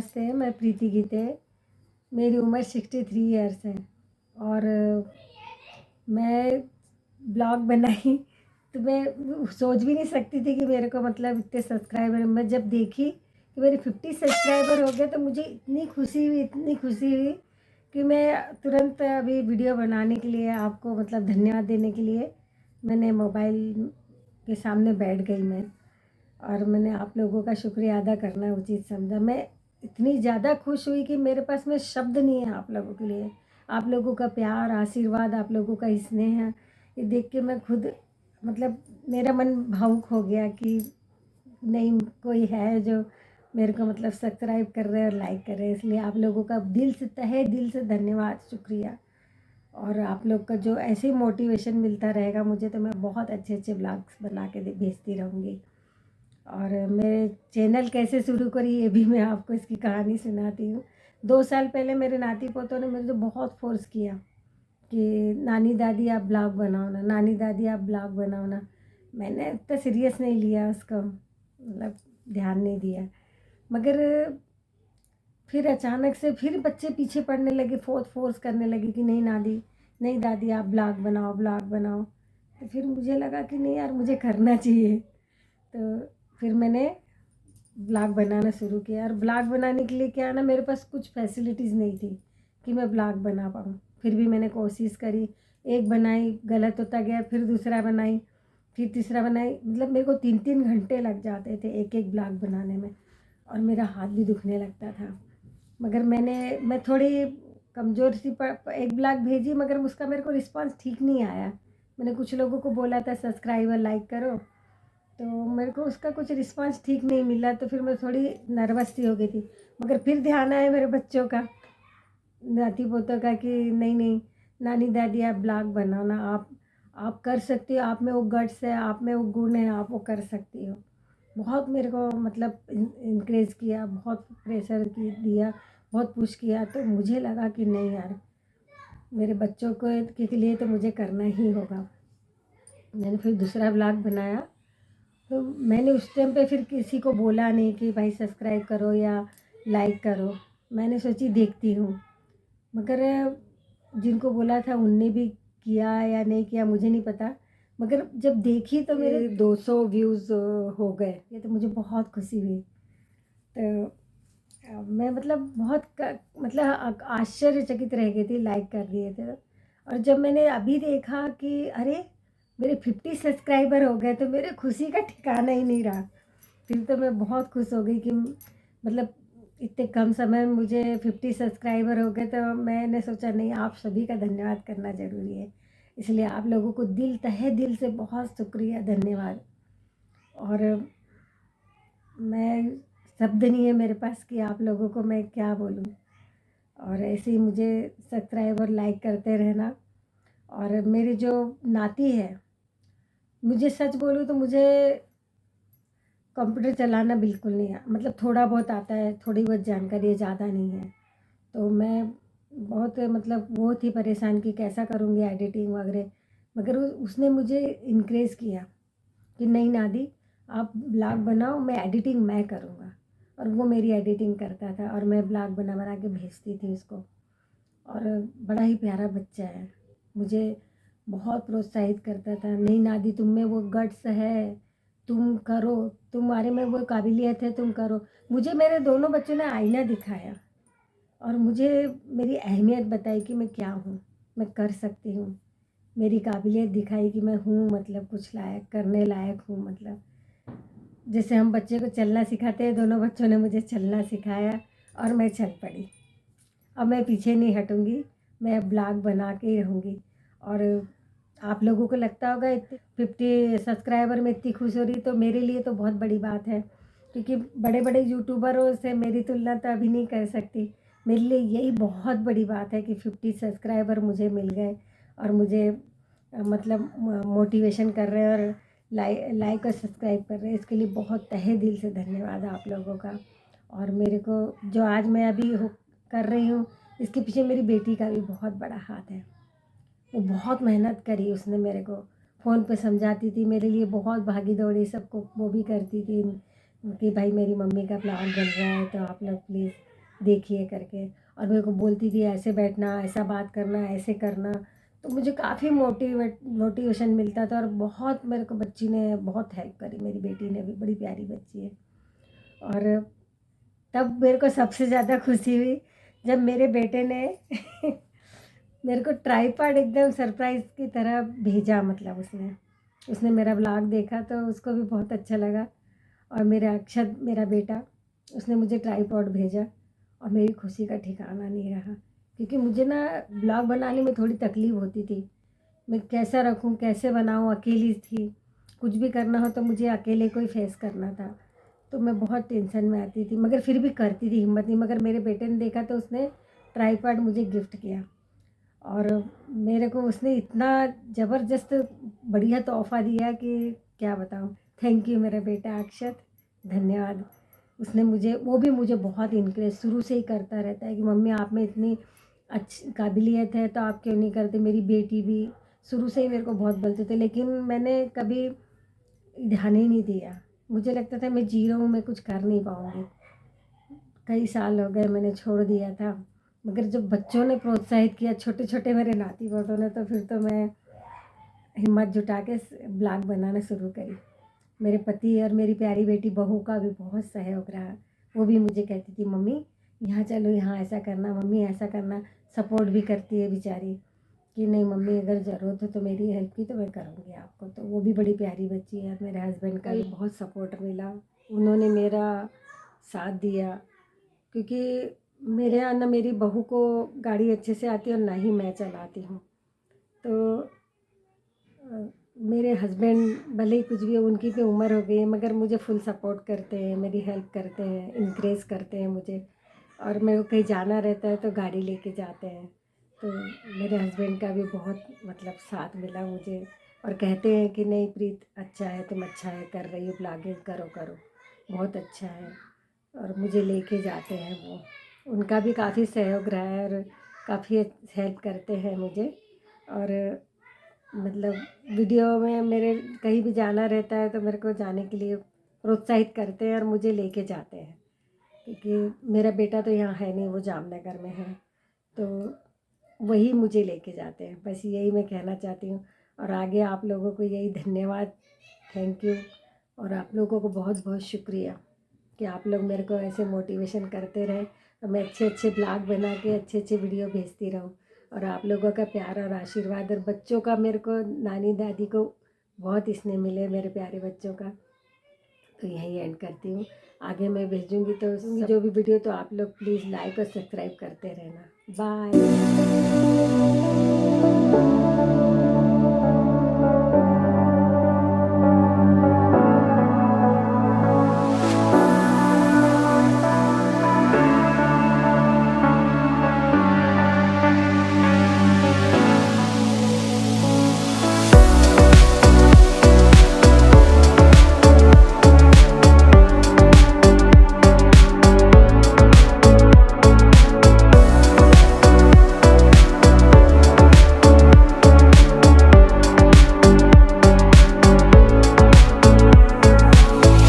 नमस्ते, मैं प्रीति गीते। मेरी उम्र 63 ईयर्स है और मैं ब्लॉग बनाई तो मैं सोच भी नहीं सकती थी कि मेरे को मतलब इतने सब्सक्राइबर। मैं जब देखी कि मेरे 50 सब्सक्राइबर हो गए तो मुझे इतनी खुशी हुई कि मैं तुरंत अभी वीडियो बनाने के लिए आपको मतलब धन्यवाद देने के लिए मैंने मोबाइल के सामने बैठ गई मैं। और मैंने आप लोगों का शुक्रिया अदा करना उचित समझा। मैं इतनी ज़्यादा खुश हुई कि मेरे पास में शब्द नहीं है आप लोगों के लिए। आप लोगों का प्यार, आशीर्वाद, आप लोगों का स्नेह, ये देख के मैं खुद मतलब मेरा मन भावुक हो गया कि नहीं, कोई है जो मेरे को मतलब सब्सक्राइब कर रहे हैं और लाइक कर रहे हैं। इसलिए आप लोगों का दिल से, तहे दिल से धन्यवाद, शुक्रिया। और आप लोग का जो ऐसे ही मोटिवेशन मिलता रहेगा मुझे, तो मैं बहुत अच्छे अच्छे ब्लॉग्स बना के भेजती रहूँगी। और मेरे चैनल कैसे शुरू करी ये भी मैं आपको इसकी कहानी सुनाती हूँ। 2 साल पहले मेरे नाती पोतों ने मुझे बहुत फ़ोर्स किया कि नानी दादी आप ब्लॉग बनाओ ना, नानी दादी आप ब्लॉग बनाओ ना। मैंने इतना सीरियस नहीं लिया उसको, मतलब ध्यान नहीं दिया। मगर फिर अचानक से फिर बच्चे पीछे पड़ने लगे, फ़ोर्स करने लगे कि नहीं नादी, नहीं दादी आप ब्लॉग बनाओ, ब्लॉग बनाओ। तो फिर मुझे लगा कि नहीं यार, मुझे करना चाहिए। तो फिर मैंने ब्लॉग बनाना शुरू किया। और ब्लॉग बनाने के लिए क्या है ना, मेरे पास कुछ फैसिलिटीज़ नहीं थी कि मैं ब्लॉग बना पाऊँ। फिर भी मैंने कोशिश करी, एक बनाई, गलत होता गया, फिर दूसरा बनाई, फिर तीसरा बनाई। मतलब मेरे को 3-3 घंटे लग जाते थे एक ब्लॉग बनाने में, और मेरा हाथ भी दुखने लगता था। मगर मैं थोड़ी कमज़ोर सी एक ब्लॉग भेजी, मगर उसका मेरे को रिस्पॉन्स ठीक नहीं आया। मैंने कुछ लोगों को बोला था सब्सक्राइब और लाइक करो, तो मेरे को उसका कुछ रिस्पॉन्स ठीक नहीं मिला। तो फिर मैं थोड़ी नर्वस सी हो गई थी। मगर फिर ध्यान आया मेरे बच्चों का, नाती पोतों का, कि नहीं नहीं नानी दादी आप ब्लॉग बनाओ ना, आप कर सकती हो, आप में वो गट्स है, आप में वो गुण है, आप वो कर सकती हो। बहुत मेरे को मतलब इनक्रेज किया, बहुत प्रेशर दिया, बहुत पुश किया। तो मुझे लगा कि नहीं यार, मेरे बच्चों को के लिए तो मुझे करना ही होगा। मैंने फिर दूसरा ब्लॉग बनाया। तो मैंने उस टाइम पे फिर किसी को बोला नहीं कि भाई सब्सक्राइब करो या लाइक करो। मैंने सोची देखती हूँ। मगर जिनको बोला था उनने भी किया या नहीं किया मुझे नहीं पता। मगर जब देखी तो मेरे 200 व्यूज़ हो गए। ये तो मुझे बहुत खुशी हुई। तो मैं मतलब बहुत मतलब आश्चर्यचकित रह गई थी, लाइक कर दिए थे। और जब मैंने अभी देखा कि अरे मेरे 50 सब्सक्राइबर हो गए, तो मेरे खुशी का ठिकाना ही नहीं रहा। फिर तो मैं बहुत खुश हो गई कि मतलब इतने कम समय में मुझे 50 सब्सक्राइबर हो गए। तो मैंने सोचा नहीं, आप सभी का धन्यवाद करना ज़रूरी है। इसलिए आप लोगों को तहे दिल से बहुत शुक्रिया, धन्यवाद। और मैं शब्द नहीं है मेरे पास कि आप लोगों को मैं क्या बोलूं। और ऐसे ही मुझे सब्सक्राइब और लाइक करते रहना। और मेरी जो नाती है, मुझे सच बोलूं तो मुझे कंप्यूटर चलाना बिल्कुल नहीं मतलब थोड़ा बहुत आता है, थोड़ी बहुत जानकारी है, ज़्यादा नहीं है। तो मैं बहुत मतलब वो थी परेशान कि कैसा करूँगी एडिटिंग वगैरह। मगर उसने मुझे इनक्रेज किया कि नहीं नादी आप ब्लॉग बनाओ, मैं एडिटिंग मैं करूँगा। और वो मेरी एडिटिंग करता था और मैं ब्लॉग बना बना के भेजती थी उसको। और बड़ा ही प्यारा बच्चा है, मुझे बहुत प्रोत्साहित करता था, नहीं नादी तुम में वो गट्स है, तुम करो, तुम्हारे में वो काबिलियत है, तुम करो। मुझे मेरे दोनों बच्चों ने आईना दिखाया और मुझे मेरी अहमियत बताई कि मैं क्या हूँ, मैं कर सकती हूँ। मेरी काबिलियत दिखाई कि मैं हूँ, मतलब कुछ लायक, करने लायक हूँ। मतलब जैसे हम बच्चे को चलना सिखाते हैं, दोनों बच्चों ने मुझे चलना सिखाया और मैं चल पड़ी। अब मैं पीछे नहीं हटूँगी, मैं ब्लॉग बना के ही रहूँगी। और आप लोगों को लगता होगा 50 सब्सक्राइबर में इतनी खुश हो रही, तो मेरे लिए तो बहुत बड़ी बात है। क्योंकि बड़े बड़े यूट्यूबरों से मेरी तुलना तो अभी नहीं कर सकती। मेरे लिए यही बहुत बड़ी बात है कि 50 सब्सक्राइबर मुझे मिल गए और मुझे मतलब मोटिवेशन कर रहे हैं और लाइक और सब्सक्राइब कर रहे हैं। इसके लिए बहुत तहे दिल से धन्यवाद आप लोगों का। और मेरे को जो आज मैं अभी कर रही हूँ, इसके पीछे मेरी बेटी का भी बहुत बड़ा हाथ है। वो बहुत मेहनत करी उसने, मेरे को फ़ोन पे समझाती थी, मेरे लिए बहुत भागी दौड़ी सबको वो भी करती थी कि भाई मेरी मम्मी का प्लान बन रहा है तो आप लोग प्लीज़ देखिए करके, और मेरे को बोलती थी ऐसे बैठना, ऐसा बात करना, ऐसे करना। तो मुझे काफ़ी मोटिवेशन मिलता था, और बहुत मेरे को बच्ची ने बहुत हेल्प करी, मेरी बेटी ने भी, बड़ी प्यारी बच्ची है। और तब मेरे को सबसे ज़्यादा खुशी हुई जब मेरे बेटे ने मेरे को ट्राइपॉड एकदम सरप्राइज़ की तरह भेजा, मतलब उसने मेरा व्लॉग देखा तो उसको भी बहुत अच्छा लगा। और मेरा अक्षत, मेरा बेटा, उसने मुझे ट्राइपॉड भेजा, और मेरी खुशी का ठिकाना नहीं रहा, क्योंकि मुझे ना ब्लॉग बनाने में थोड़ी तकलीफ़ होती थी। मैं कैसा रखूँ, कैसे बनाऊँ, अकेली थी, कुछ भी करना हो तो मुझे अकेले को ही फेस करना था। तो मैं बहुत टेंशन में आती थी, मगर फिर भी करती थी, हिम्मत नहीं। मगर मेरे बेटे ने देखा तो उसने ट्राइपॉड मुझे गिफ्ट किया, और मेरे को उसने इतना ज़बरदस्त बढ़िया तोहफ़ा दिया कि क्या बताऊँ। थैंक यू मेरा बेटा अक्षत, धन्यवाद। उसने मुझे, वो भी मुझे बहुत इनकरेज शुरू से ही करता रहता है कि मम्मी आप में इतनी अच्छी काबिलियत है तो आप क्यों नहीं करते। मेरी बेटी भी शुरू से ही मेरे को बहुत बोलते थे, लेकिन मैंने कभी ध्यान ही नहीं दिया। मुझे लगता था मैं जी रहा हूँ, मैं कुछ कर नहीं पाऊँगी। कई साल हो गए मैंने छोड़ दिया था, मगर जब बच्चों ने प्रोत्साहित किया, छोटे छोटे मेरे नाती पोतों ने, तो फिर तो मैं हिम्मत जुटा के ब्लॉग बनाना शुरू करी। मेरे पति और मेरी प्यारी बेटी बहू का भी बहुत सहयोग रहा। वो भी मुझे कहती थी मम्मी यहाँ चलो, यहाँ ऐसा करना, मम्मी ऐसा करना। सपोर्ट भी करती है बेचारी कि नहीं मम्मी अगर ज़रूरत हो तो मेरी हेल्प की तो मैं करूँगी आपको। तो वो भी बड़ी प्यारी बच्ची है। मेरे हस्बैंड का भी बहुत सपोर्ट मिला, उन्होंने मेरा साथ दिया, क्योंकि मेरे यहाँ ना मेरी बहू को गाड़ी अच्छे से आती है और ना ही मैं चलाती हूँ। तो मेरे हस्बैंड भले ही कुछ भी हो, उनकी भी उम्र हो गई है, मगर मुझे फुल सपोर्ट करते हैं, मेरी हेल्प करते हैं, इनकरेज करते हैं मुझे। और मेरे को कहीं जाना रहता है तो गाड़ी लेके जाते हैं। तो मेरे हस्बैंड का भी बहुत मतलब साथ मिला मुझे, और कहते हैं कि नहीं प्रीत अच्छा है, तुम अच्छा है कर रही हो, ब्लॉगिंग करो करो, बहुत अच्छा है। और मुझे लेके जाते हैं वो, उनका भी काफ़ी सहयोग रहा है, और काफ़ी हेल्प करते हैं मुझे। और मतलब वीडियो में मेरे कहीं भी जाना रहता है तो मेरे को जाने के लिए प्रोत्साहित करते हैं और मुझे लेके जाते हैं, क्योंकि मेरा बेटा तो यहाँ है नहीं, वो जामनगर में है, तो वही मुझे लेके जाते हैं। बस यही मैं कहना चाहती हूँ, और आगे आप लोगों को यही धन्यवाद, थैंक यू। और आप लोगों को बहुत बहुत शुक्रिया कि आप लोग मेरे को ऐसे मोटिवेशन करते रहे, और मैं अच्छे अच्छे ब्लॉग बना के अच्छे अच्छे वीडियो भेजती रहूँ। और आप लोगों का प्यार और आशीर्वाद, और बच्चों का, मेरे को नानी दादी को बहुत स्नेह मिले मेरे प्यारे बच्चों का। तो यहीं एंड करती हूँ, आगे मैं भेजूँगी तो जो भी वीडियो, तो आप लोग प्लीज़ लाइक और सब्सक्राइब करते रहना। बाय।